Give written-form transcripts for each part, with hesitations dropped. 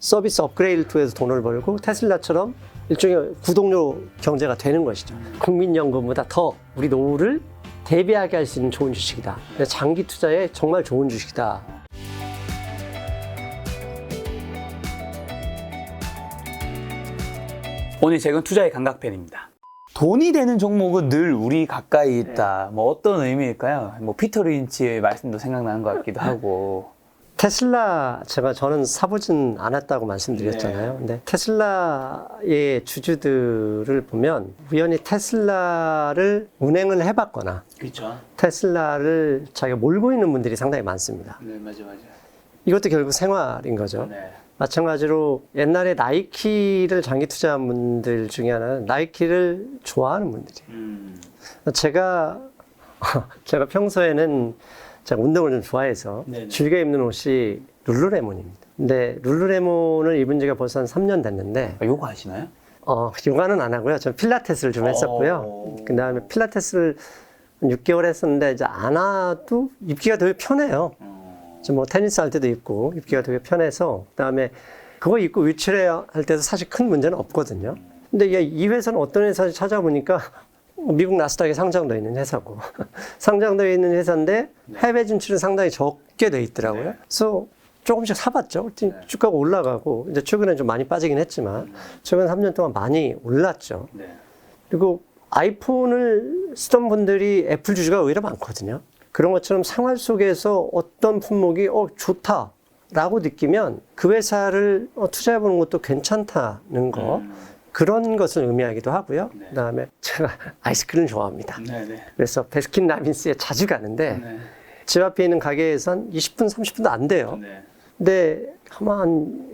서비스 업그레이드를 통해서 돈을 벌고 테슬라처럼 일종의 구독료 경제가 되는 것이죠. 국민연금보다 더 우리 노후를 대비하게 할 수 있는 좋은 주식이다. 장기 투자에 정말 좋은 주식이다. 오늘 책은 투자의 감각편입니다. 돈이 되는 종목은 늘 우리 가까이 있다. 뭐 어떤 의미일까요? 뭐 피터 린치의 말씀도 생각나는 것 같기도 하고. 테슬라 저는 사보진 않았다고 말씀드렸잖아요. 근데 테슬라의 주주들을 보면 우연히 테슬라를 운행을 해봤거나 그렇죠. 테슬라를 자기가 몰고 있는 분들이 상당히 많습니다. 네, 맞아. 이것도 결국 생활인 거죠. 네. 마찬가지로 옛날에 나이키를 장기 투자한 분들 중에 하나는 나이키를 좋아하는 분들이에요. 제가 평소에는 제가 운동을 좀 좋아해서 네네. 즐겨 입는 옷이 룰루레몬입니다. 근데 룰루레몬을 입은 지가 벌써 한 3년 됐는데 요가 하시나요? 요가는 안 하고요. 저는 필라테스를 좀 했었고요. 그 다음에 필라테스를 한 6개월 했었는데 이제 안 와도 입기가 되게 편해요. 뭐 테니스 할 때도 입고 입기가 되게 편해서 그다음에 그거 입고 위치를 할 때도 사실 큰 문제는 없거든요. 근데 이 회사는 어떤 회사인지 찾아보니까 미국 나스닥에 상장되어 있는 회사고 상장되어 있는 회사인데 해외 진출은 상당히 적게 돼 있더라고요. 그래서 조금씩 사봤죠. 주가가 올라가고 이제 최근에 좀 많이 빠지긴 했지만 최근 3년 동안 많이 올랐죠. 그리고 아이폰을 쓰던 분들이 애플 주주가 오히려 많거든요. 그런 것처럼 생활 속에서 어떤 품목이 좋다라고 느끼면 그 회사를 투자해보는 것도 괜찮다는 거 그런 것을 의미하기도 하고요. 그다음에 제가 아이스크림 좋아합니다. 그래서 베스킨라빈스에 자주 가는데 집 앞에 있는 가게에서 한 20분, 30분도 안 돼요. 근데 아마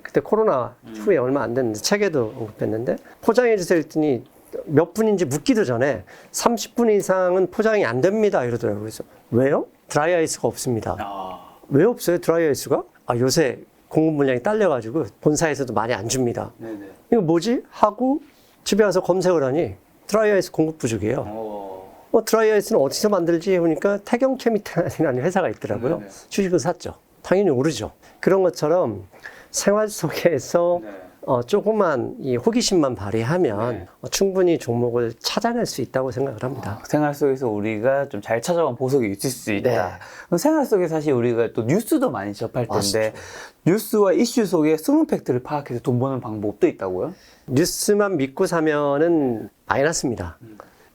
그때 코로나 후에 얼마 안 됐는데 책에도 언급했는데 포장해 주세요 했더니 몇 분인지 묻기도 전에 30분 이상은 포장이 안 됩니다 이러더라고요. 그래서 왜요? 드라이 아이스가 없습니다. 왜 없어요 드라이 아이스가? 요새 공급 물량이 딸려가지고 본사에서도 많이 안 줍니다. 이거 뭐지? 하고 집에 와서 검색을 하니 드라이 아이스 공급 부족이에요. 드라이 아이스는 어디서 만들지 해보니까 태경 케미칼이라는 회사가 있더라고요. 주식을 샀죠. 당연히 오르죠. 그런 것처럼 생활 속에서 조그만 이 호기심만 발휘하면 충분히 종목을 찾아낼 수 있다고 생각을 합니다. 생활 속에서 우리가 좀 잘 찾아온 보석이 있을 수 있다. 그럼 생활 속에 사실 우리가 또 뉴스도 많이 접할 텐데 뉴스와 이슈 속에 숨은 팩트를 파악해서 돈 버는 방법도 있다고요? 뉴스만 믿고 사면은 마이너스입니다.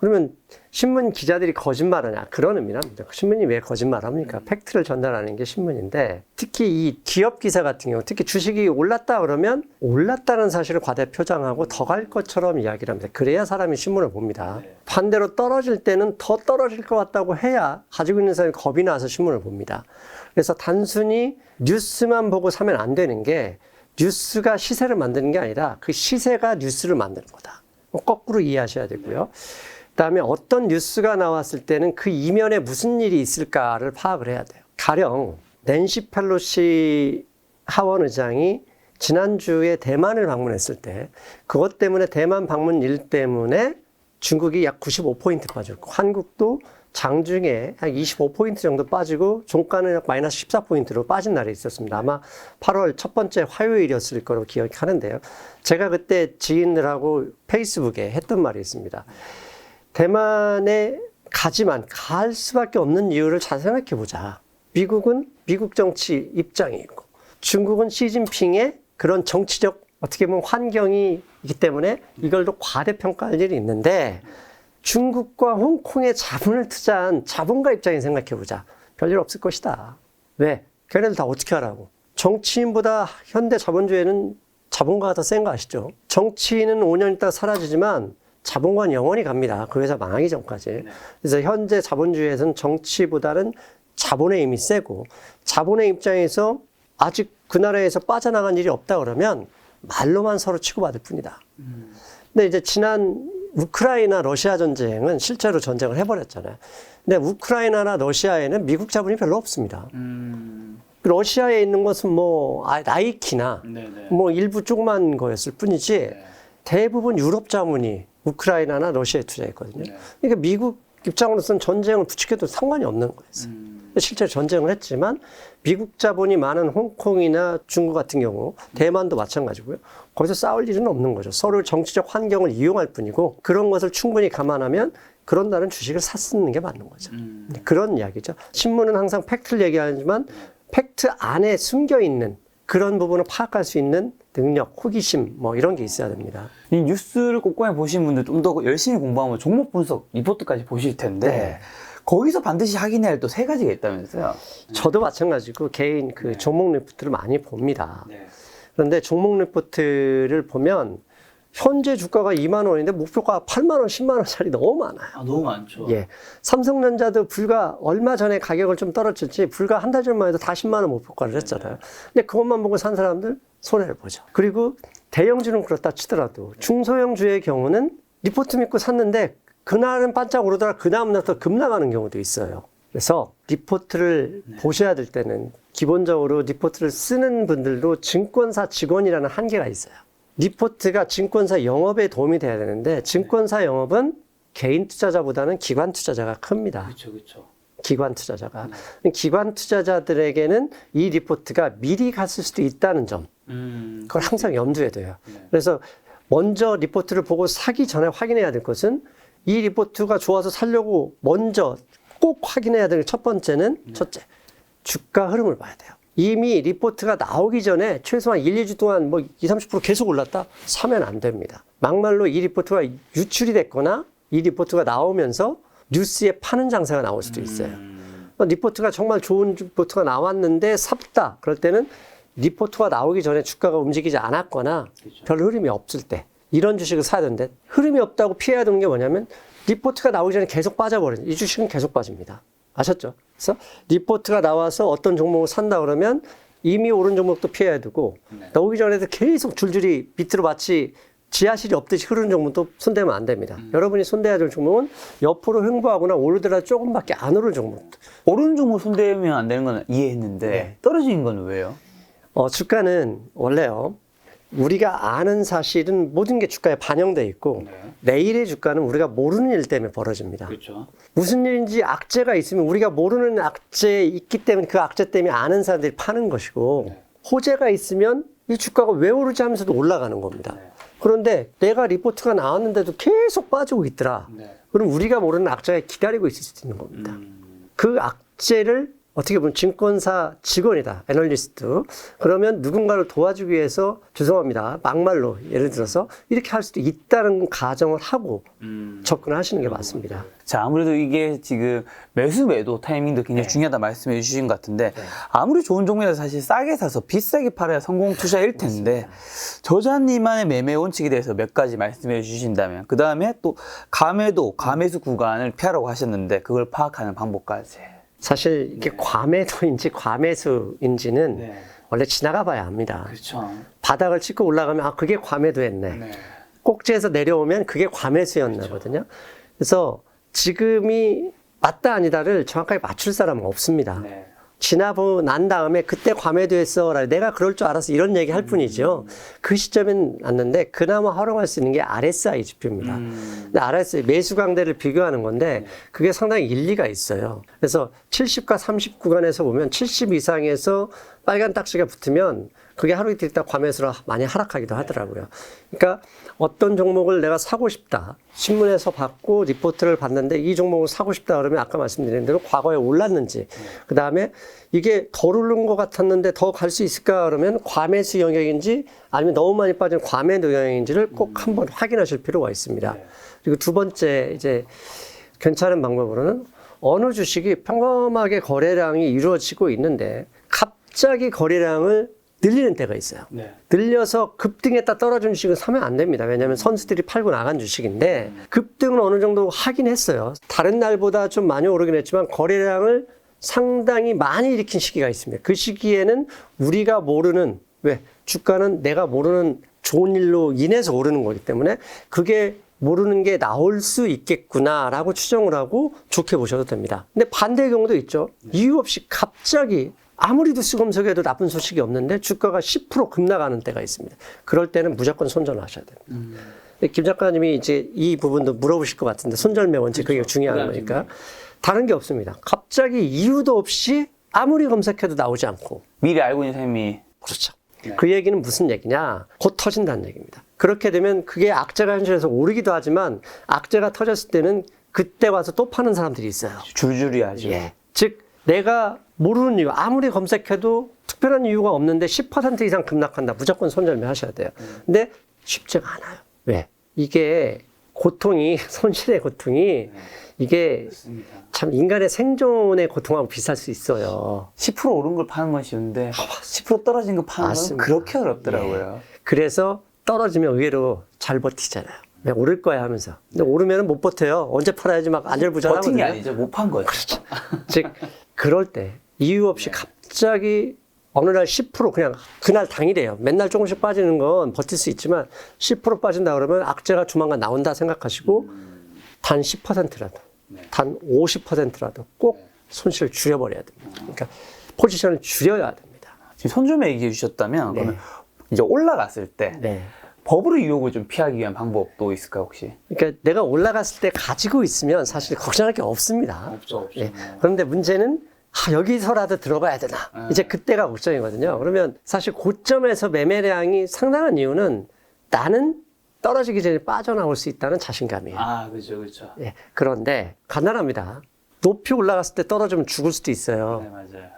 그러면 신문 기자들이 거짓말하냐 그런 의미랍니다. 신문이 왜 거짓말합니까? 팩트를 전달하는 게 신문인데 특히 이 기업 기사 같은 경우 특히 주식이 올랐다 그러면 올랐다는 사실을 과대 표장하고 더 갈 것처럼 이야기를 합니다. 그래야 사람이 신문을 봅니다. 반대로 떨어질 때는 더 떨어질 것 같다고 해야 가지고 있는 사람이 겁이 나서 신문을 봅니다. 그래서 단순히 뉴스만 보고 사면 안 되는 게 뉴스가 시세를 만드는 게 아니라 그 시세가 뉴스를 만드는 거다. 거꾸로 이해하셔야 되고요. 그다음에 어떤 뉴스가 나왔을 때는 그 이면에 무슨 일이 있을까를 파악을 해야 돼요. 가령 낸시 펠로시 하원 의장이 지난주에 대만을 방문했을 때 그것 때문에 대만 방문 일 때문에 중국이 약 95포인트 빠졌고 한국도 장중에 한 25포인트 정도 빠지고 종가는 약 마이너스 14포인트로 빠진 날이 있었습니다. 아마 8월 첫 번째 화요일이었을 거로 기억하는데요. 제가 그때 지인들하고 페이스북에 했던 말이 있습니다. 대만에 갈 수밖에 없는 이유를 잘 생각해 보자. 미국은 미국 정치 입장이 있고 중국은 시진핑의 그런 정치적 어떻게 보면 환경이 있기 때문에 이걸 또 과대평가할 일이 있는데 중국과 홍콩에 자본을 투자한 자본가 입장에 생각해 보자. 별일 없을 것이다. 왜? 걔네들 다 어떻게 하라고. 정치인보다 현대 자본주의에는 자본가가 더 센 거 아시죠? 정치인은 5년 있다가 사라지지만 자본가는 영원히 갑니다. 그 회사 망하기 전까지. 그래서 현재 자본주의에서는 정치보다는 자본의 힘이 세고 자본의 입장에서 아직 그 나라에서 빠져나간 일이 없다 그러면 말로만 서로 치고받을 뿐이다. 근데 이제 지난 우크라이나 러시아 전쟁은 실제로 전쟁을 해버렸잖아요. 근데 우크라이나나 러시아에는 미국 자본이 별로 없습니다. 러시아에 있는 것은 뭐 나이키나 뭐 일부 조그만 거였을 뿐이지 대부분 유럽 자본이 우크라이나나 러시아에 투자했거든요. 그러니까 미국 입장으로서는 전쟁을 부추겨도 상관이 없는 거였어요. 실제로 전쟁을 했지만 미국 자본이 많은 홍콩이나 중국 같은 경우, 대만도 마찬가지고요. 거기서 싸울 일은 없는 거죠. 서로 정치적 환경을 이용할 뿐이고 그런 것을 충분히 감안하면 그런다는 주식을 샀는 게 맞는 거죠. 그런 이야기죠. 신문은 항상 팩트를 얘기하지만 팩트 안에 숨겨 있는 그런 부분을 파악할 수 있는 능력, 호기심 뭐 이런 게 있어야 됩니다. 이 뉴스를 꼼꼼히 보신 분들 좀 더 열심히 공부하면 종목 분석 리포트까지 보실 텐데 네. 거기서 반드시 확인해야 할 또 세 가지가 있다면서요? 저도 마찬가지고 개인 그 종목 리포트를 많이 봅니다. 그런데 종목 리포트를 보면 현재 주가가 2만 원인데 목표가 8만 원, 10만 원짜리 너무 많아요. 아, 너무 많죠. 예. 삼성전자도 불과 얼마 전에 가격을 좀 떨어졌지 불과 한 달 전만 해도 다 10만 원 목표가를 했잖아요. 근데 그것만 보고 산 사람들 손해를 보죠. 그리고 대형주는 그렇다 치더라도 중소형주의 경우는 리포트 믿고 샀는데 그날은 반짝 오르다가 그 다음날부터 급락하는 경우도 있어요. 그래서 리포트를 보셔야 될 때는 기본적으로 리포트를 쓰는 분들도 증권사 직원이라는 한계가 있어요. 리포트가 증권사 영업에 도움이 돼야 되는데 증권사 영업은 개인 투자자보다는 기관 투자자가 큽니다. 그렇죠. 기관 투자자가. 기관 투자자들에게는 이 리포트가 미리 갔을 수도 있다는 점. 그걸 항상 염두에 둬요. 그래서 먼저 리포트를 보고 사기 전에 확인해야 될 것은 이 리포트가 좋아서 살려고 먼저 꼭 확인해야 될 첫 번째는 첫째, 주가 흐름을 봐야 돼요. 이미 리포트가 나오기 전에 최소한 1, 2주 동안 뭐 20, 30% 계속 올랐다? 사면 안 됩니다. 막말로 이 리포트가 유출이 됐거나 이 리포트가 나오면서 뉴스에 파는 장사가 나올 수도 있어요. 리포트가 정말 좋은 리포트가 나왔는데 샀다. 그럴 때는 리포트가 나오기 전에 주가가 움직이지 않았거나 별 흐름이 없을 때 이런 주식을 사야 되는데 흐름이 없다고 피해야 되는 게 뭐냐면 리포트가 나오기 전에 계속 빠져버려요. 이 주식은 계속 빠집니다. 아셨죠? 그래서 리포트가 나와서 어떤 종목을 산다 그러면 이미 오른 종목도 피해야 되고 나오기 전에도 계속 줄줄이 밑으로 마치 지하실이 없듯이 흐르는 종목도 손대면 안 됩니다. 여러분이 손대야 될 종목은 옆으로 횡보하거나 오르더라도 조금밖에 안 오른 종목. 오른 종목 손대면 안 되는 건 이해했는데 떨어진 건 왜요? 주가는 원래요. 우리가 아는 사실은 모든 게 주가에 반영돼 있고 내일의 주가는 우리가 모르는 일 때문에 벌어집니다. 그렇죠. 무슨 일인지 악재가 있으면 우리가 모르는 악재 있기 때문에 그 악재 때문에 아는 사람들이 파는 것이고 호재가 있으면 이 주가가 왜 오르지 하면서도 올라가는 겁니다. 그런데 내가 리포트가 나왔는데도 계속 빠지고 있더라. 그럼 우리가 모르는 악재가 기다리고 있을 수도 있는 겁니다. 그 악재를 어떻게 보면 증권사 직원이다, 애널리스트. 그러면 누군가를 도와주기 위해서 죄송합니다. 막말로 예를 들어서 이렇게 할 수도 있다는 가정을 하고 접근하시는 게 맞습니다. 자, 아무래도 이게 지금 매수 매도 타이밍도 굉장히 중요하다 말씀해 주신 것 같은데 아무리 좋은 종목이라도 사실 싸게 사서 비싸게 팔아야 성공 투자일 텐데 저자님만의 매매 원칙에 대해서 몇 가지 말씀해 주신다면 그 다음에 또 가매도, 가매수 구간을 피하라고 하셨는데 그걸 파악하는 방법까지. 사실 이게 과매도인지 과매수인지는 원래 지나가 봐야 합니다. 그렇죠. 바닥을 찍고 올라가면 그게 과매도였네. 꼭지에서 내려오면 그게 과매수였나거든요. 그래서 지금이 맞다 아니다를 정확하게 맞출 사람은 없습니다. 지나고 난 다음에 그때 과매도했어. 내가 그럴 줄 알아서 이런 얘기 할 뿐이죠. 그 시점엔 맞는데 그나마 활용할 수 있는 게 RSI 지표입니다. 근데 RSI 매수 강대를 비교하는 건데 그게 상당히 일리가 있어요. 그래서 70과 30 구간에서 보면 70 이상에서 빨간 딱지가 붙으면 그게 하루 이틀 있다 과매수로 많이 하락하기도 하더라고요. 그러니까 어떤 종목을 내가 사고 싶다. 신문에서 봤고 리포트를 봤는데 이 종목을 사고 싶다 그러면 아까 말씀드린 대로 과거에 올랐는지 그 다음에 이게 덜 오른 것 같았는데 더 갈 수 있을까 그러면 과매수 영역인지 아니면 너무 많이 빠진 과매도 영역인지를 꼭 한번 확인하실 필요가 있습니다. 그리고 두 번째 이제 괜찮은 방법으로는 어느 주식이 평범하게 거래량이 이루어지고 있는데 갑자기 거래량을 늘리는 때가 있어요. 늘려서 급등했다 떨어진 주식은 사면 안 됩니다. 왜냐하면 선수들이 팔고 나간 주식인데 급등은 어느 정도 하긴 했어요. 다른 날보다 좀 많이 오르긴 했지만 거래량을 상당히 많이 일으킨 시기가 있습니다. 그 시기에는 우리가 모르는 왜 주가는 내가 모르는 좋은 일로 인해서 오르는 거기 때문에 그게 모르는 게 나올 수 있겠구나라고 추정을 하고 좋게 보셔도 됩니다. 근데 반대의 경우도 있죠. 이유 없이 갑자기 아무리 두수검석에도 나쁜 소식이 없는데 주가가 10% 급락하는 때가 있습니다. 그럴 때는 무조건 손절하셔야 됩니다. 김 작가님이 이제 이 부분도 물어보실 것 같은데 손절매 원칙 그게 중요한 거니까. 다른 게 없습니다. 갑자기 이유도 없이 아무리 검색해도 나오지 않고. 미리 알고 있는 셈이. 그렇죠. 네. 그 얘기는 무슨 얘기냐? 곧 터진다는 얘기입니다. 그렇게 되면 그게 악재가 현실에서 오르기도 하지만 악재가 터졌을 때는 그때 와서 또 파는 사람들이 있어요. 줄줄이 하죠. 예. 즉 내가 모르는 이유, 아무리 검색해도 특별한 이유가 없는데 10% 이상 급락한다. 무조건 손절매 하셔야 돼요. 근데 쉽지가 않아요. 왜? 이게 고통이, 손실의 고통이 이게 참 인간의 생존의 고통하고 비슷할 수 있어요. 10% 오른 걸 파는 건 쉬운데 10% 떨어진 거 파는 건 맞습니다. 그렇게 어렵더라고요. 그래서 떨어지면 의외로 잘 버티잖아요. 그냥 오를 거야 하면서. 근데 오르면 못 버텨요. 언제 팔아야지 막 안절부절하거든요. 버틴 게 아니죠. 못 판 거죠. 그렇죠. 즉 그럴 때 이유 없이 갑자기 어느 날 10% 그냥 그날 당일이에요. 맨날 조금씩 빠지는 건 버틸 수 있지만 10% 빠진다 그러면 악재가 조만간 나온다 생각하시고 단 10%라도 단 50%라도 꼭 손실을 줄여버려야 됩니다. 그러니까 포지션을 줄여야 됩니다. 지금 손절매 얘기해 주셨다면 네. 그러면 이제 올라갔을 때 네. 법으로 유혹을 좀 피하기 위한 방법도 있을까요 혹시? 그러니까 내가 올라갔을 때 가지고 있으면 사실 걱정할 게 없습니다. 없죠. 예. 그런데 문제는 여기서라도 들어가야 되나? 이제 그때가 걱정이거든요. 그러면 사실 고점에서 매매량이 상당한 이유는 나는 떨어지기 전에 빠져나올 수 있다는 자신감이에요. 아, 그렇죠, 그렇죠. 예. 그런데 간단합니다. 높이 올라갔을 때 떨어지면 죽을 수도 있어요. 네, 맞아요.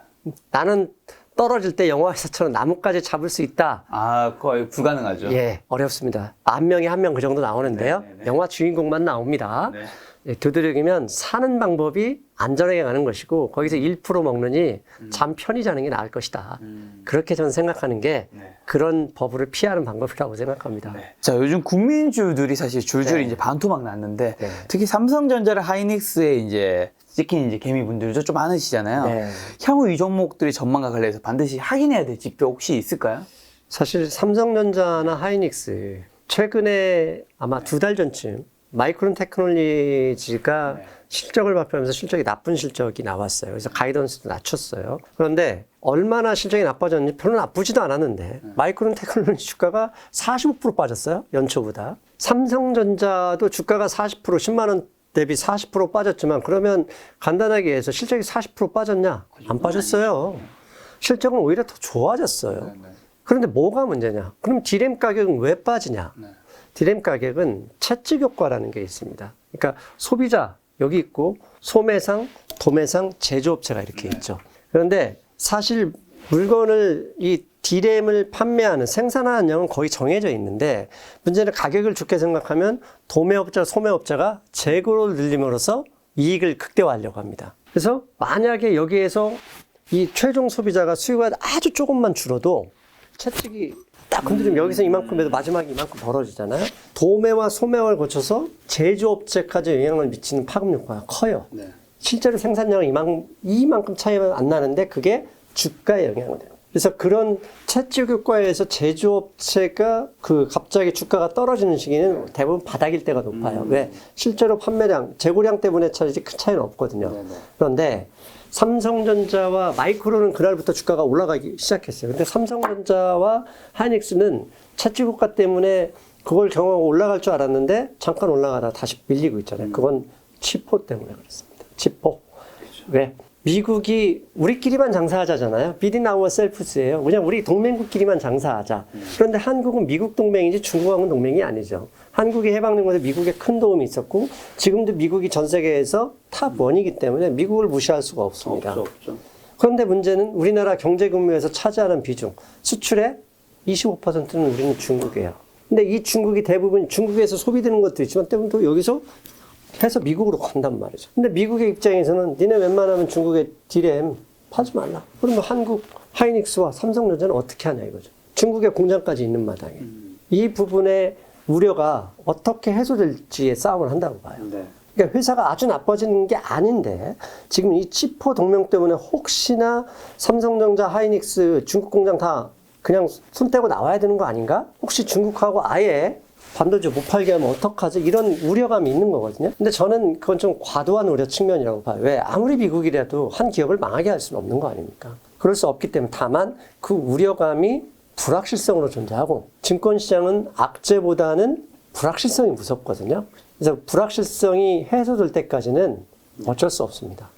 나는 떨어질 때 영화에서처럼 나뭇가지 잡을 수 있다. 아, 거의 불가능하죠. 예, 어렵습니다. 1000명에 1명 그 정도 나오는데요. 네, 네, 네. 영화 주인공만 나옵니다. 네. 예, 되도록이면 사는 방법이 안전하게 가는 것이고 거기서 1% 먹느니 잠 편히 자는 게 나을 것이다. 그렇게 저는 생각하는 게 네. 그런 버블을 피하는 방법이라고 생각합니다. 네. 자, 요즘 국민주들이 사실 줄줄이 네. 이제 반토막 났는데 네. 특히 삼성전자를 하이닉스에 이제 찍힌 이제 개미분들도 좀 많으시잖아요. 네. 향후 이 종목들의 전망과 관련해서 반드시 확인해야 될 지표 혹시 있을까요? 사실 삼성전자나 하이닉스 최근에 아마 2달 전쯤 마이크론 테크놀리지가 네. 실적을 발표하면서 실적이 나쁜 실적이 나왔어요. 그래서 가이던스도 낮췄어요. 그런데 얼마나 실적이 나빠졌는지 별로 나쁘지도 않았는데 마이크론 테크놀리지 주가가 45% 빠졌어요. 연초보다. 삼성전자도 주가가 40% 10만 원 대비 40% 빠졌지만 그러면 간단하게 해서 실적이 40% 빠졌냐? 안 빠졌어요. 실적은 오히려 더 좋아졌어요. 그런데 뭐가 문제냐? 그럼 디램 가격은 왜 빠지냐? 디램 가격은 채찍 효과라는 게 있습니다. 그러니까 소비자 여기 있고 소매상, 도매상, 제조업체가 이렇게 있죠. 그런데 사실 물건을 이 디램을 판매하는 생산하는 양은 거의 정해져 있는데 문제는 가격을 좋게 생각하면 도매업자, 소매업자가 재고를 늘림으로써 이익을 극대화하려고 합니다. 그래서 만약에 여기에서 이 최종 소비자가 수요가 아주 조금만 줄어도 채찍이 딱 건드리면 여기서 이만큼 해도 마지막에 이만큼 벌어지잖아요. 도매와 소매를 거쳐서 제조업체까지 영향을 미치는 파급 효과가 커요. 네. 실제로 생산량은 이만큼 차이가 안 나는데 그게 주가에 영향을 돼요. 그래서 그런 채찍 효과에 의해서 제조업체가 갑자기 주가가 떨어지는 시기는 대부분 바닥일 때가 높아요. 왜? 실제로 판매량, 재고량 때문에 차이지 큰 차이는 없거든요. 그런데 삼성전자와 마이크론은 그날부터 주가가 올라가기 시작했어요. 근데 삼성전자와 하이닉스는 채찍 효과 때문에 그걸 경험하고 올라갈 줄 알았는데 잠깐 올라가다가 다시 밀리고 있잖아요. 그건 치포 때문에 그렇습니다. 치포. 왜? 미국이 우리끼리만 장사하자잖아요. Building ourselves예요. 그냥 우리 동맹국끼리만 장사하자. 그런데 한국은 미국 동맹이지 중국하고는 동맹이 아니죠. 한국이 해방된 것에 미국에 큰 도움이 있었고 지금도 미국이 전 세계에서 탑1이기 때문에 미국을 무시할 수가 없습니다. 없죠. 그런데 문제는 우리나라 경제 규모에서 차지하는 비중, 수출의 25%는 우리는 중국이에요. 근데 이 중국이 대부분 중국에서 소비되는 것도 있지만 때문에 또 여기서 해서 미국으로 간단 말이죠. 근데 미국의 입장에서는 니네 웬만하면 중국에 디램 파지 말라. 그러면 한국 하이닉스와 삼성전자는 어떻게 하냐 이거죠. 중국에 공장까지 있는 마당에. 이 부분의 우려가 어떻게 해소될지의 싸움을 한다고 봐요. 네. 그러니까 회사가 아주 나빠지는 게 아닌데 지금 이 치포 동맹 때문에 혹시나 삼성전자, 하이닉스, 중국 공장 다 그냥 손 떼고 나와야 되는 거 아닌가? 혹시 중국하고 아예 반도체 못 팔게 하면 어떡하지? 이런 우려감이 있는 거거든요. 근데 저는 그건 좀 과도한 우려 측면이라고 봐요. 왜? 아무리 미국이라도 한 기업을 망하게 할 수는 없는 거 아닙니까? 그럴 수 없기 때문에 다만 그 우려감이 불확실성으로 존재하고 증권시장은 악재보다는 불확실성이 무섭거든요. 그래서 불확실성이 해소될 때까지는 어쩔 수 없습니다.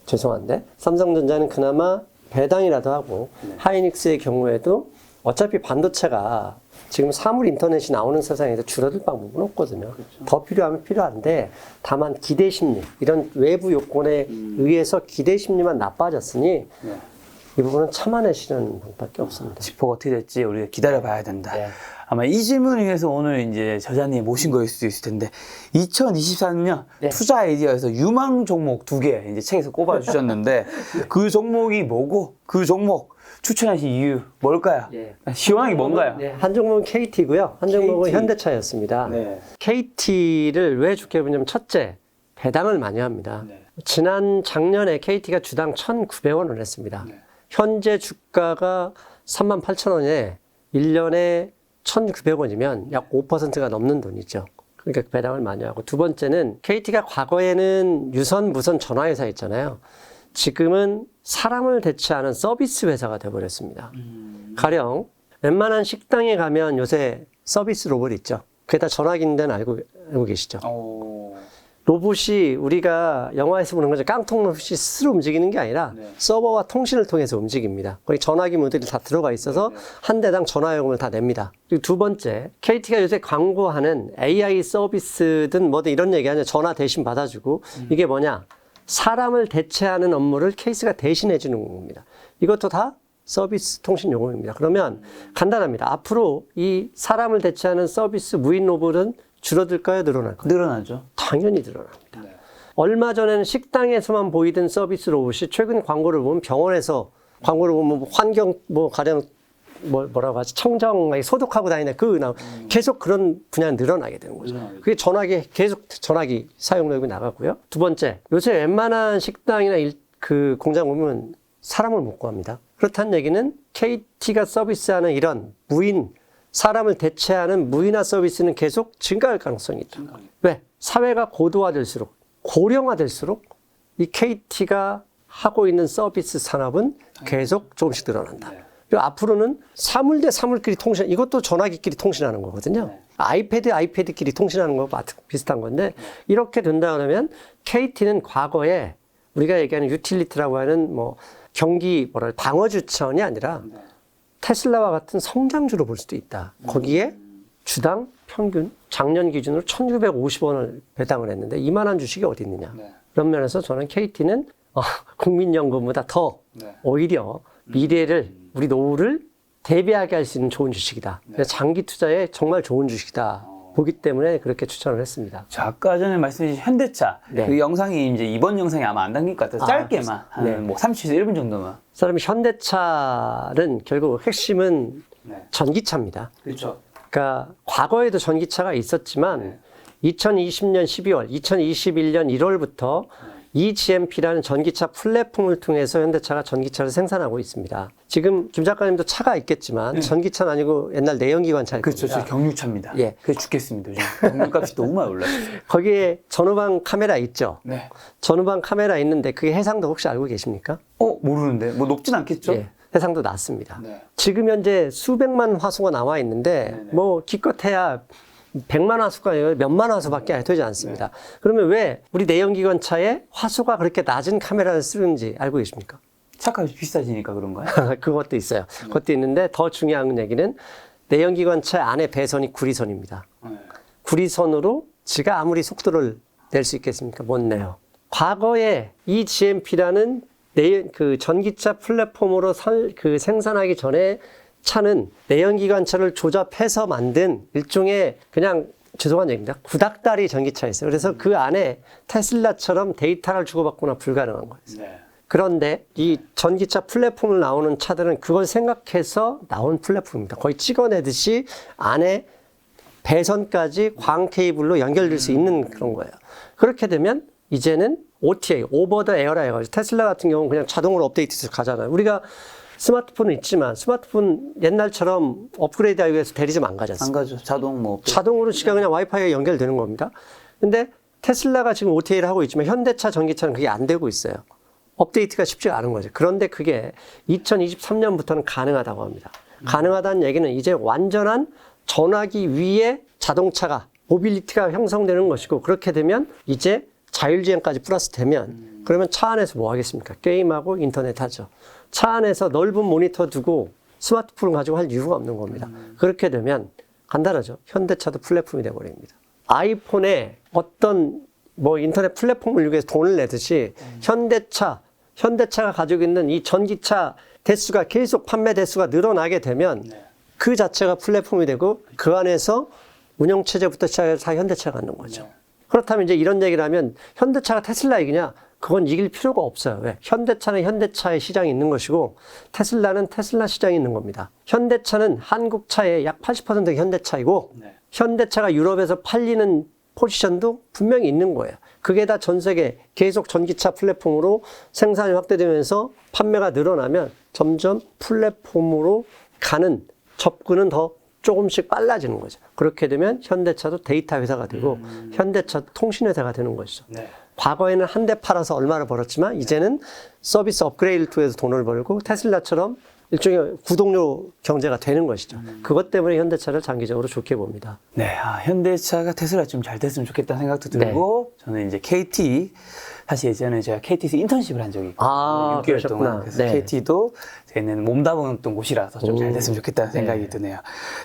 죄송한데 삼성전자는 그나마 배당이라도 하고 하이닉스의 경우에도 어차피 반도체가 지금 사물 인터넷이 나오는 세상에서 줄어들 방법은 없거든요. 더 필요하면 필요한데 다만 기대 심리, 이런 외부 요건에 의해서 기대 심리만 나빠졌으니 이 부분은 참아내시는 방법밖에 없습니다. 지표가 어떻게 될지 우리가 기다려봐야 된다. 네. 아마 이 질문을 위해서 오늘 이제 저자님 모신 거일 수도 있을 텐데 2024년 네. 투자 아이디어에서 유망 종목 2개 이제 책에서 꼽아주셨는데 그 종목이 뭐고 그 종목 추천하신 이유 뭘까요? 네. 시황이 뭔가요? 네, 한 종목은 KT고요. 한 종목은 KT. 현대차였습니다. 네. KT를 왜 좋게 보냐면 첫째, 배당을 많이 합니다. 네. 작년에 KT가 주당 1,900원을 했습니다. 네. 현재 주가가 38,000원에 1년에 1,900원이면 약 5%가 넘는 돈이죠. 그러니까 배당을 많이 하고, 두 번째는 KT가 과거에는 유선, 무선 전화회사 있잖아요. 지금은 사람을 대체하는 서비스 회사가 되어버렸습니다. 가령 웬만한 식당에 가면 요새 서비스 로봇 있죠. 그게 다 전화기인 데는 알고 계시죠. 로봇이 우리가 영화에서 보는 거죠. 깡통 로봇이 스스로 움직이는 게 아니라 서버와 통신을 통해서 움직입니다. 거기 전화기 모듈이 다 들어가 있어서 한 대당 전화요금을 다 냅니다. 그리고 두 번째, KT가 요새 광고하는 AI 서비스든 뭐든 이런 얘기 아니야. 전화 대신 받아주고 이게 뭐냐? 사람을 대체하는 업무를 케이스가 대신해 주는 겁니다. 이것도 다 서비스 통신 요금입니다. 그러면 간단합니다. 앞으로 이 사람을 대체하는 서비스 무인 로봇은 줄어들까요? 늘어날까요? 늘어나죠. 당연히 늘어납니다. 얼마 전에는 식당에서만 보이던 서비스 로봇이 최근 광고를 보면 병원에서 광고를 보면 환경 가령 뭐라고 하지? 청정 소독하고 다니는 계속 그런 분야는 늘어나게 되는 거죠. 그게 계속 전화기 사용량이 나가고요. 두 번째, 요새 웬만한 식당이나 그 공장 보면 사람을 못 구합니다. 그렇다는 얘기는 KT가 서비스하는 이런 사람을 대체하는 무인화 서비스는 계속 증가할 가능성이 있다. 왜? 사회가 고도화될수록, 고령화될수록 이 KT가 하고 있는 서비스 산업은 계속 조금씩 늘어난다. 그리고 앞으로는 사물 대 사물끼리 이것도 전화기끼리 통신하는 거거든요. 아이패드끼리 통신하는 거 비슷한 건데, 이렇게 된다 그러면 KT는 과거에 우리가 얘기하는 유틸리티라고 하는 방어주천이 아니라 테슬라와 같은 성장주로 볼 수도 있다. 거기에 주당 평균 작년 기준으로 1,650원을 배당을 했는데 이만한 주식이 어디 있느냐. 그런 면에서 저는 KT는 국민연금보다 더 오히려 미래를, 우리 노후를 대비하게 할 수 있는 좋은 주식이다. 그래서 장기 투자에 정말 좋은 주식이다. 보기 때문에 그렇게 추천을 했습니다. 자, 아까 전에 말씀해주신 현대차. 네. 그 영상이 이제 이번 영상이 아마 안 담길 것 같아서 짧게만. 한 30에서 1분 정도만. 사람이 현대차는 결국 핵심은 전기차입니다. 그렇죠. 그러니까 과거에도 전기차가 있었지만 2020년 12월, 2021년 1월부터 eGMP라는 전기차 플랫폼을 통해서 현대차가 전기차를 생산하고 있습니다. 지금 김 작가님도 차가 있겠지만 전기차는 아니고 옛날 내연기관차일 그렇죠. 겁니다. 저 경유차입니다. 예. 그게 죽겠습니다. 요즘 경유값이 너무 많이 올랐어요. 거기에 전후방 카메라 있죠? 네. 전후방 카메라 있는데 그게 해상도 혹시 알고 계십니까? 모르는데. 뭐 높진 않겠죠? 예. 해상도 낮습니다. 네. 지금 현재 수백만 화소가 나와 있는데 기껏해야 100만 화소가 아니라 몇만 화소밖에 되지 않습니다. 그러면 왜 우리 내연기관차에 화소가 그렇게 낮은 카메라를 쓰는지 알고 계십니까? 차값이 비싸지니까 그런가요? 그것도 있어요. 그것도 있는데 더 중요한 얘기는 내연기관차 안에 배선이 구리선입니다. 구리선으로 지가 아무리 속도를 낼 수 있겠습니까? 못 내요. 과거에 eGMP라는 그 전기차 플랫폼으로 생산하기 전에 차는 내연기관차를 조잡해서 만든 일종의 그냥 죄송한 얘기입니다. 구닥다리 전기차였어요. 그래서 그 안에 테슬라처럼 데이터를 주고받거나 불가능한 거였어요. 그런데 이 전기차 플랫폼을 나오는 차들은 그걸 생각해서 나온 플랫폼입니다. 거의 찍어내듯이 안에 배선까지 광 케이블로 연결될 수 있는 그런 거예요. 그렇게 되면 이제는 OTA, 오버 더 에어라 해가지고 테슬라 같은 경우는 그냥 자동으로 업데이트해서 가잖아요. 우리가 스마트폰은 있지만 스마트폰 옛날처럼 업그레이드하기 위해서 대리점 안 가지 않습니까? 안 가죠. 자동으로 지가 그냥 와이파이에 연결되는 겁니다. 근데 테슬라가 지금 OTA를 하고 있지만 현대차 전기차는 그게 안 되고 있어요. 업데이트가 쉽지가 않은 거죠. 그런데 그게 2023년부터는 가능하다고 합니다. 가능하다는 얘기는 이제 완전한 전화기 위에 자동차가 모빌리티가 형성되는 것이고, 그렇게 되면 이제 자율주행까지 플러스 되면 그러면 차 안에서 뭐 하겠습니까? 게임하고 인터넷 하죠. 차 안에서 넓은 모니터 두고 스마트폰을 가지고 할 이유가 없는 겁니다. 그렇게 되면 간단하죠. 현대차도 플랫폼이 되어버립니다. 아이폰에 어떤 뭐 인터넷 플랫폼을 이용해서 돈을 내듯이 현대차가 가지고 있는 이 전기차 대수가 계속 판매 대수가 늘어나게 되면 그 자체가 플랫폼이 되고 그 안에서 운영체제부터 시작해서 다 현대차가 갖는 거죠. 그렇다면 이제 이런 얘기를 하면 현대차가 테슬라 이기냐? 그건 이길 필요가 없어요. 왜? 현대차는 현대차의 시장이 있는 것이고 테슬라는 테슬라 시장이 있는 겁니다. 현대차는 한국 차의 약 80%가 현대차이고 현대차가 유럽에서 팔리는 포지션도 분명히 있는 거예요. 그게 다 전 세계 계속 전기차 플랫폼으로 생산이 확대되면서 판매가 늘어나면 점점 플랫폼으로 가는 접근은 더 조금씩 빨라지는 거죠. 그렇게 되면 현대차도 데이터 회사가 되고 현대차도 통신 회사가 되는 것이죠. 과거에는 한 대 팔아서 얼마를 벌었지만 이제는 서비스 업그레이드를 통해서 돈을 벌고 테슬라처럼 일종의 구독료 경제가 되는 것이죠. 그것 때문에 현대차를 장기적으로 좋게 봅니다. 네, 현대차가 테슬라 좀 잘 됐으면 좋겠다는 생각도 들고 저는 이제 KT 사실 예전에 제가 KT에서 인턴십을 한 적이 있거든요. 6개월 그러셨구나. 동안. 그래서 네. KT도 저희는 몸담았던 곳이라서 좀 잘 됐으면 좋겠다는 생각이 드네요.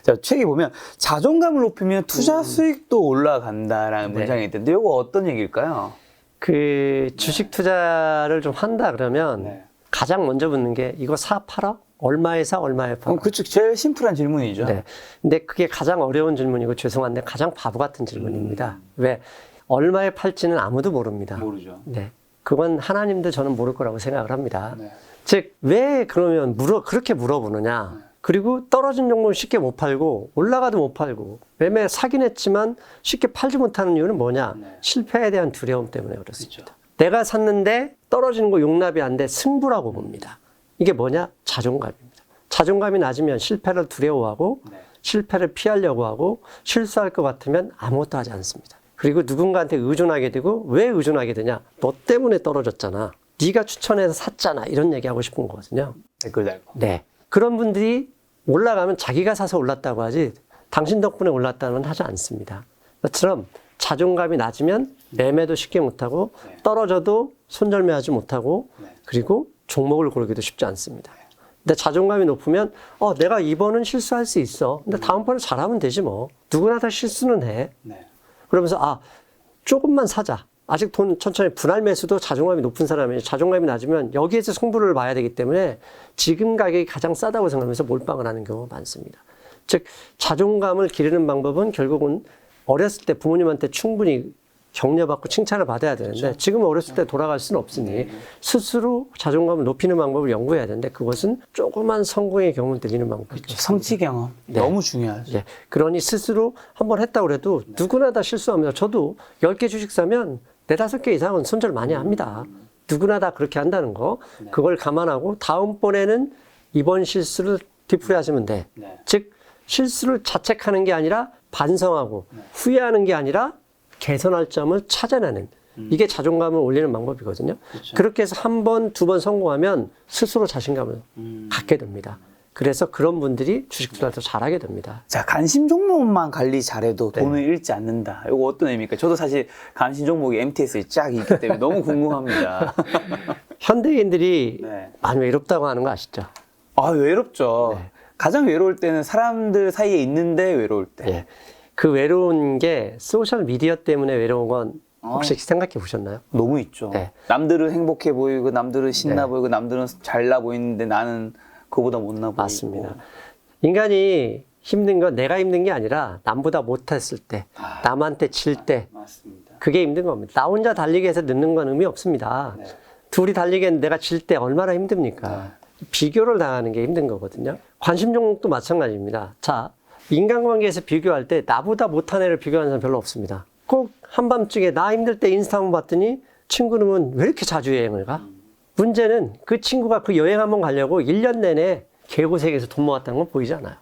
자, 책에 보면 자존감을 높이면 투자 수익도 올라간다라는 문장이 있던데 이거 어떤 얘기일까요? 그 주식 투자를 좀 한다 그러면 가장 먼저 묻는 게 이거 사 팔아? 얼마에 사? 얼마에 팔아? 그쵸. 제일 심플한 질문이죠. 네. 근데 그게 가장 어려운 질문이고 죄송한데 가장 바보 같은 질문입니다. 왜? 얼마에 팔지는 아무도 모릅니다. 모르죠. 네. 그건 하나님도 저는 모를 거라고 생각을 합니다. 즉, 왜 그러면 그렇게 물어보느냐? 그리고 떨어진 종목은 쉽게 못 팔고 올라가도 못 팔고 매매 사긴 했지만 쉽게 팔지 못하는 이유는 뭐냐? 실패에 대한 두려움 때문에 그렇습니다. 내가 샀는데 떨어지는 거 용납이 안 돼 승부라고 봅니다. 이게 뭐냐? 자존감입니다. 자존감이 낮으면 실패를 두려워하고 실패를 피하려고 하고 실수할 것 같으면 아무것도 하지 않습니다. 그리고 누군가한테 의존하게 되고 왜 의존하게 되냐? 너 때문에 떨어졌잖아. 네가 추천해서 샀잖아. 이런 얘기하고 싶은 거거든요. 댓글 달고. 네. 그런 분들이 올라가면 자기가 사서 올랐다고 하지 당신 덕분에 올랐다는 건 하지 않습니다. 그처럼 자존감이 낮으면 매매도 쉽게 못하고 떨어져도 손절매하지 못하고 그리고 종목을 고르기도 쉽지 않습니다. 근데 자존감이 높으면 내가 이번은 실수할 수 있어. 근데 다음번에 잘하면 되지 뭐. 누구나 다 실수는 해. 그러면서 조금만 사자. 아직 돈 천천히 분할 매수도 자존감이 높은 사람이 자존감이 낮으면 여기에서 승부를 봐야 되기 때문에 지금 가격이 가장 싸다고 생각하면서 몰빵을 하는 경우가 많습니다. 즉 자존감을 기르는 방법은 결국은 어렸을 때 부모님한테 충분히 격려받고 칭찬을 받아야 되는데 지금 어렸을 때 돌아갈 수는 없으니 스스로 자존감을 높이는 방법을 연구해야 되는데 그것은 조그만 성공의 경험을 들리는 방법이죠. 성취 경험 너무 중요하죠. 네. 그러니 스스로 한번 했다고 해도 누구나 다 실수합니다. 저도 10개 주식 사면 4-5개 이상은 손절 많이 합니다. 누구나 다 그렇게 한다는 거. 그걸 감안하고 다음번에는 이번 실수를 되풀이하시면 돼. 즉 실수를 자책하는 게 아니라 반성하고 후회하는 게 아니라 개선할 점을 찾아내는 이게 자존감을 올리는 방법이거든요. 그렇게 해서 한 번, 2번 성공하면 스스로 자신감을 갖게 됩니다. 그래서 그런 분들이 주식 투자를 더 잘하게 됩니다. 자, 관심 종목만 관리 잘해도 돈을 잃지 않는다. 이거 어떤 의미입니까? 저도 사실 관심 종목이 MTS에 쫙 있기 때문에 너무 궁금합니다. 현대인들이 많이 외롭다고 하는 거 아시죠? 외롭죠. 가장 외로울 때는 사람들 사이에 있는데 외로울 때. 그 외로운 게 소셜 미디어 때문에 외로운 건 혹시 생각해 보셨나요? 너무 있죠. 남들은 행복해 보이고 남들은 신나 보이고 남들은 잘나 보이는데 나는 그거보다 못나 보이고. 맞습니다. 인간이 힘든 건 내가 힘든 게 아니라 남보다 못했을 때, 남한테 질 때, 그게 힘든 겁니다. 나 혼자 달리기 해서 늦는 건 의미 없습니다. 둘이 달리기 했는데 내가 질 때 얼마나 힘듭니까? 비교를 당하는 게 힘든 거거든요. 관심 종목도 마찬가지입니다. 자, 인간관계에서 비교할 때 나보다 못한 애를 비교하는 사람 별로 없습니다. 꼭 한밤중에 나 힘들 때 인스타 한번 봤더니 친구는 왜 이렇게 자주 여행을 가? 문제는 그 친구가 그 여행 한번 가려고 1년 내내 개고생해서 돈 모았다는 건 보이지 않아요.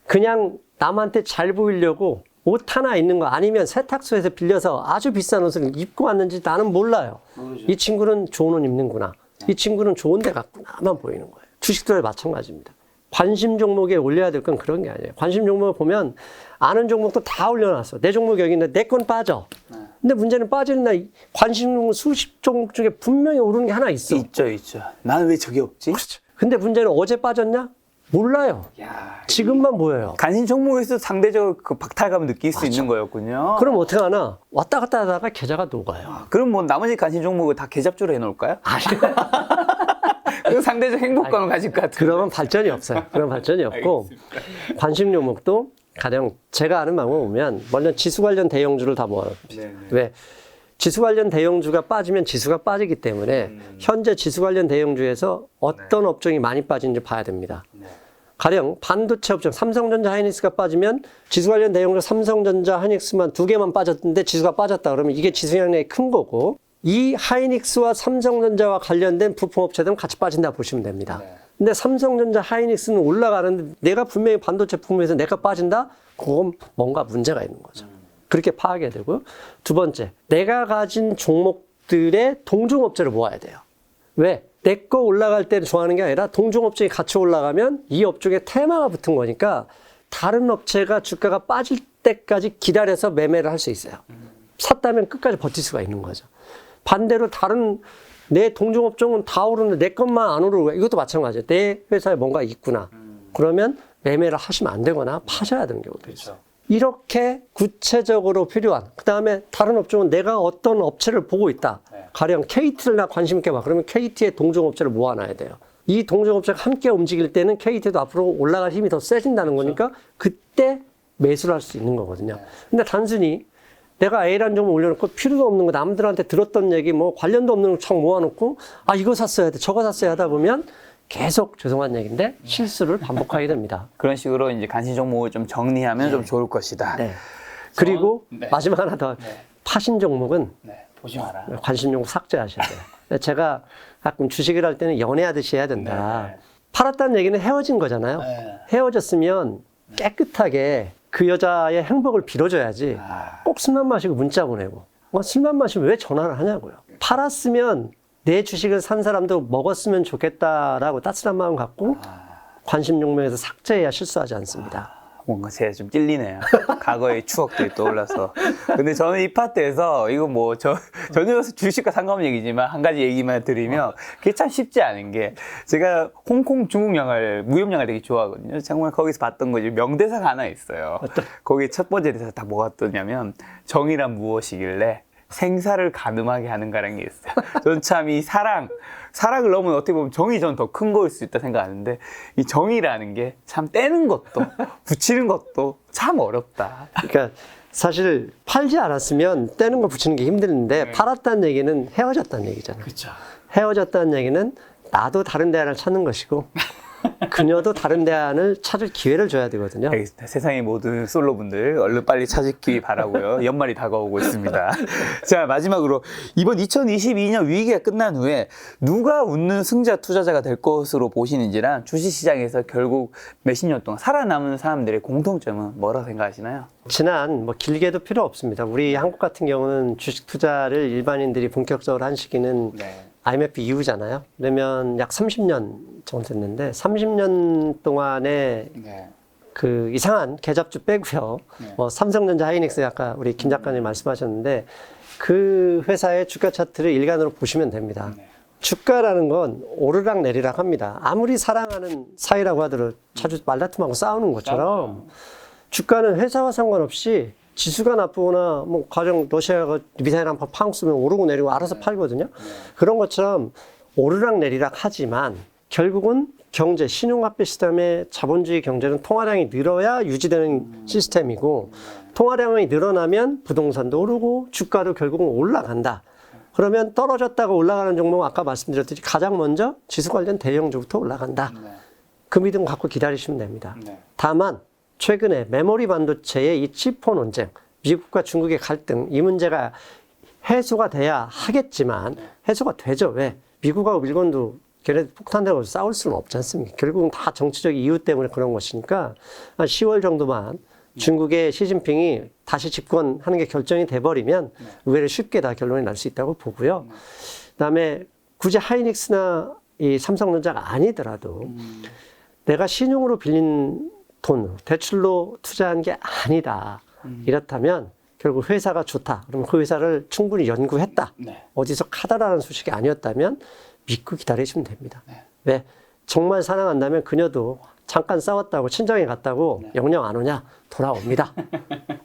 그냥 남한테 잘 보이려고 옷 하나 있는 거 아니면 세탁소에서 빌려서 아주 비싼 옷을 입고 왔는지 나는 몰라요. 이 친구는 좋은 옷 입는구나. 이 친구는 좋은 데 갔구나만 보이는 거예요. 주식도 마찬가지입니다. 관심 종목에 올려야 될 건 그런 게 아니에요. 관심 종목을 보면 아는 종목도 다 올려놨어. 내 종목 여기 있는데 내 건 빠져. 근데 문제는 빠지는 날 관심 수십 종목 중에 분명히 오르는 게 하나 있어. 있죠. 나는 왜 저게 없지? 그렇죠. 근데 문제는 어제 빠졌냐? 몰라요. 야, 지금만 보여요. 간신 종목에서 상대적 그 박탈감을 느낄 수 있는 거였군요. 그럼 어떻게 하나? 왔다 갔다 하다가 계좌가 녹아요. 그럼 뭐 나머지 간신 종목을 다 계잡주로 해놓을까요? 아니, 그 상대적 행복감을 가질 것 같아요. 그러면 발전이 없어요. 그런 발전이 없고, 관심 종목도 가령 제가 아는 방법 보면, 먼저 지수 관련 대형주를 다 모아놓습니다. 네네. 왜? 지수 관련 대형주가 빠지면 지수가 빠지기 때문에, 현재 지수 관련 대형주에서 어떤 업종이 많이 빠지는지 봐야 됩니다. 네. 가령 반도체 업종, 삼성전자, 하이닉스가 빠지면 지수 관련 대형주 삼성전자, 하이닉스만 두 개만 빠졌는데 지수가 빠졌다 그러면 이게 지수 영향이 큰 거고, 이 하이닉스와 삼성전자와 관련된 부품업체들은 같이 빠진다 보시면 됩니다. 네. 근데 삼성전자, 하이닉스는 올라가는데 내가 분명히 반도체 부품에서 내가 빠진다? 그건 뭔가 문제가 있는 거죠. 그렇게 파악해야 되고요. 두 번째, 내가 가진 종목들의 동종업체를 모아야 돼요. 왜? 내 거 올라갈 때 좋아하는 게 아니라 동종업종이 같이 올라가면 이 업종에 테마가 붙은 거니까 다른 업체가 주가가 빠질 때까지 기다려서 매매를 할 수 있어요. 샀다면 끝까지 버틸 수가 있는 거죠. 반대로 다른 내 동종업종은 다 오르는데 내 것만 안 오르고 이것도 마찬가지예요. 내 회사에 뭔가 있구나. 그러면 매매를 하시면 안 되거나 파셔야 되는 경우도 있어요. 이렇게 구체적으로 필요한, 그 다음에 다른 업종은 내가 어떤 업체를 보고 있다. 가령 KT를 나 관심 있게 봐. 그러면 KT의 동종업체를 모아놔야 돼요. 이 동종업체가 함께 움직일 때는 KT도 앞으로 올라갈 힘이 더 세진다는 거니까 그때 매수를 할 수 있는 거거든요. 근데 단순히 내가 A라는 종목 올려놓고 필요도 없는 거 남들한테 들었던 얘기 뭐 관련도 없는 거 척 모아놓고 아 이거 샀어야 돼 저거 샀어야 하다 보면 계속 죄송한 얘기인데 실수를 반복하게 됩니다. 그런 식으로 이제 간신 종목을 좀 정리하면 좀 좋을 것이다. 네. 그리고 네. 마지막 하나 더 파신 종목은 네, 보지 마라. 관심 종목 삭제하셔야 돼요. 제가 가끔 주식을 할 때는 연애하듯이 해야 된다. 네. 팔았다는 얘기는 헤어진 거잖아요. 네. 헤어졌으면 깨끗하게 그 여자의 행복을 빌어줘야지. 꼭 술만 마시고 문자 보내고. 술만 마시면 왜 전화를 하냐고요. 팔았으면 내 주식을 산 사람도 먹었으면 좋겠다라고 따뜻한 마음 갖고 관심 종목에서 삭제해야 실수하지 않습니다. 뭔가 제가 좀 찔리네요. 과거의 추억들이 떠올라서. 근데 저는 이 파트에서 이거 뭐 전혀 주식과 상관없는 얘기지만 한 가지 얘기만 드리면 그게 참 쉽지 않은 게 제가 홍콩 중국 영화를 무협 영화를 되게 좋아하거든요. 정말 거기서 봤던 거 명대사가 하나 있어요. 거기 첫 번째 대사 딱 뭐가 뜨냐면 정의란 무엇이길래 생사를 가늠하게 하는가라는 게 있어요. 저는 참 이 사랑을 넘으면 어떻게 보면 정이 전 더 큰 거일 수 있다 생각하는데 이 정이라는 게 참 떼는 것도 붙이는 것도 참 어렵다. 그러니까 사실 팔지 않았으면 떼는 거 붙이는 게 힘드는데 팔았다는 얘기는 헤어졌다는 얘기잖아요. 그렇죠. 헤어졌다는 얘기는 나도 다른 대안을 찾는 것이고 그녀도 다른 대안을 찾을 기회를 줘야 되거든요. 알겠습니다. 세상의 모든 솔로분들 얼른 빨리 찾기 바라고요. 연말이 다가오고 있습니다. 자, 마지막으로 이번 2022년 위기가 끝난 후에 누가 웃는 승자 투자자가 될 것으로 보시는지랑 주식시장에서 결국 몇십 년 동안 살아남은 사람들의 공통점은 뭐라고 생각하시나요? 지난 뭐 길게도 필요 없습니다. 우리 한국 같은 경우는 주식 투자를 일반인들이 본격적으로 한 시기는 IMF 이후잖아요. 그러면 약 30년 정도 됐는데 30년 동안에 그 이상한 계잡주 빼고요. 뭐 삼성전자, 하이닉스 아까 우리 김 작가님 말씀하셨는데 그 회사의 주가 차트를 일간으로 보시면 됩니다. 주가라는 건 오르락 내리락 합니다. 아무리 사랑하는 사이라고 하더라도 자주 말다툼하고 싸우는 것처럼 주가는 회사와 상관없이 지수가 나쁘거나 뭐 가령 러시아가 미사일 한 방 팡 쏘면 오르고 내리고 알아서 팔거든요. 그런 것처럼 오르락 내리락 하지만 결국은 경제, 신용화폐 시스템의 자본주의 경제는 통화량이 늘어야 유지되는 시스템이고 통화량이 늘어나면 부동산도 오르고 주가도 결국은 올라간다. 그러면 떨어졌다가 올라가는 종목은 아까 말씀드렸듯이 가장 먼저 지수 관련 대형주부터 올라간다. 그 믿음 갖고 기다리시면 됩니다. 다만 최근에 메모리 반도체의 이 치포 논쟁, 미국과 중국의 갈등, 이 문제가 해소가 돼야 하겠지만 해소가 되죠. 왜? 미국하고 일본도 걔네 폭탄대고 싸울 수는 없지 않습니까? 결국은 다 정치적 이유 때문에 그런 것이니까 한 10월 정도만 중국의 시진핑이 다시 집권하는 게 결정이 돼버리면 의외로 쉽게 다 결론이 날 수 있다고 보고요. 그다음에 굳이 하이닉스나 이 삼성전자가 아니더라도 내가 신용으로 빌린 돈, 대출로 투자한 게 아니다. 이렇다면 결국 회사가 좋다. 그러면 그 회사를 충분히 연구했다. 네. 어디서 카더라는 소식이 아니었다면 믿고 기다리시면 됩니다. 네. 왜? 정말 사랑한다면 그녀도 잠깐 싸웠다고 친정에 갔다고 영영 안 오냐? 돌아옵니다.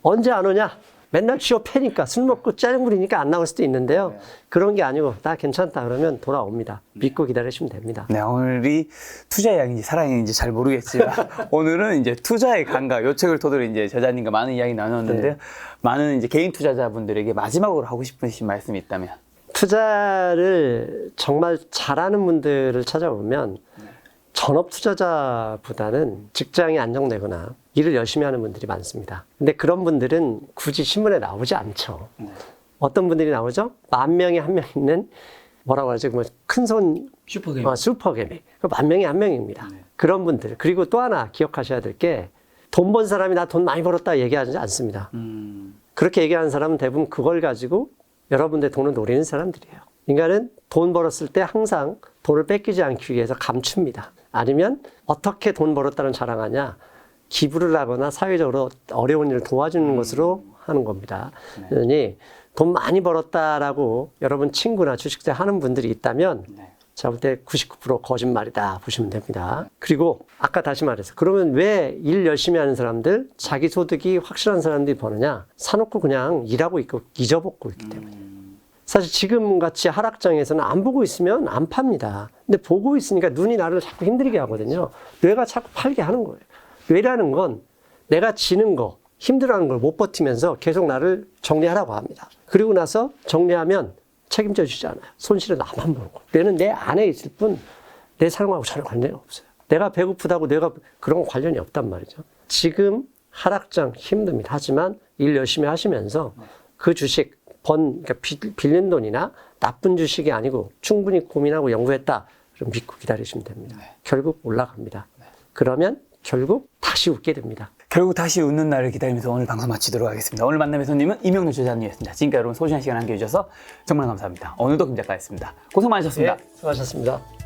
언제 안 오냐? 맨날 취업 패니까 술 먹고 짜증 부리니까 안 나올 수도 있는데요. 그런 게 아니고 나 괜찮다 그러면 돌아옵니다. 믿고 기다리시면 됩니다. 네, 오늘이 투자의 양인지 사랑의 양인지 잘 모르겠지만 오늘은 이제 투자의 감각 요 책을 토대로 이제 저자님과 많은 이야기 나눴는데요. 많은 이제 개인 투자자분들에게 마지막으로 하고 싶으신 말씀이 있다면. 투자를 정말 잘하는 분들을 찾아보면 전업 투자자보다는 직장이 안정되거나 일을 열심히 하는 분들이 많습니다. 근데 그런 분들은 굳이 신문에 나오지 않죠. 어떤 분들이 나오죠? 10,000명에 1명 있는 뭐라고 하죠? 큰손 슈퍼게임. 슈퍼개미. 10,000명에 1명입니다. 그런 분들. 그리고 또 하나 기억하셔야 될 게 돈 번 사람이 나 돈 많이 벌었다 얘기하지 않습니다. 그렇게 얘기하는 사람은 대부분 그걸 가지고 여러분들의 돈을 노리는 사람들이에요. 인간은 돈 벌었을 때 항상 돈을 뺏기지 않기 위해서 감춥니다. 아니면 어떻게 돈 벌었다는 자랑하냐? 기부를 하거나 사회적으로 어려운 일을 도와주는 것으로 하는 겁니다. 그러니 돈 많이 벌었다라고 여러분 친구나 주식투자 하는 분들이 있다면 제가 볼 때 99% 거짓말이다 보시면 됩니다. 그리고 아까 다시 말해서 그러면 왜 일 열심히 하는 사람들, 자기 소득이 확실한 사람들이 버느냐? 사놓고 그냥 일하고 있고 잊어먹고 있기 때문이에요. 사실 지금같이 하락장에서는 안 보고 있으면 안 팝니다. 근데 보고 있으니까 눈이 나를 자꾸 힘들게 하거든요. 뇌가 자꾸 팔게 하는 거예요. 뇌라는 건 내가 지는 거, 힘들어하는 걸 못 버티면서 계속 나를 정리하라고 합니다. 그리고 나서 정리하면 책임져 주지 않아요. 손실은 나만 보는 거예요. 뇌는 내 안에 있을 뿐 내 삶하고 전혀 관련이 없어요. 내가 배고프다고 내가 그런 거 관련이 없단 말이죠. 지금 하락장 힘듭니다. 하지만 일 열심히 하시면서 그 주식 그러니까 빌린 돈이나 나쁜 주식이 아니고 충분히 고민하고 연구했다. 그럼 믿고 기다리시면 됩니다. 결국 올라갑니다. 그러면 결국 다시 웃게 됩니다. 결국 다시 웃는 날을 기다리면서 오늘 방송 마치도록 하겠습니다. 오늘 만남의 손님은 이명록 저자님이었습니다. 지금까지 여러분 소중한 시간 함께해 주셔서 정말 감사합니다. 오늘도 김 작가였습니다. 고생 많으셨습니다. 수고하셨습니다.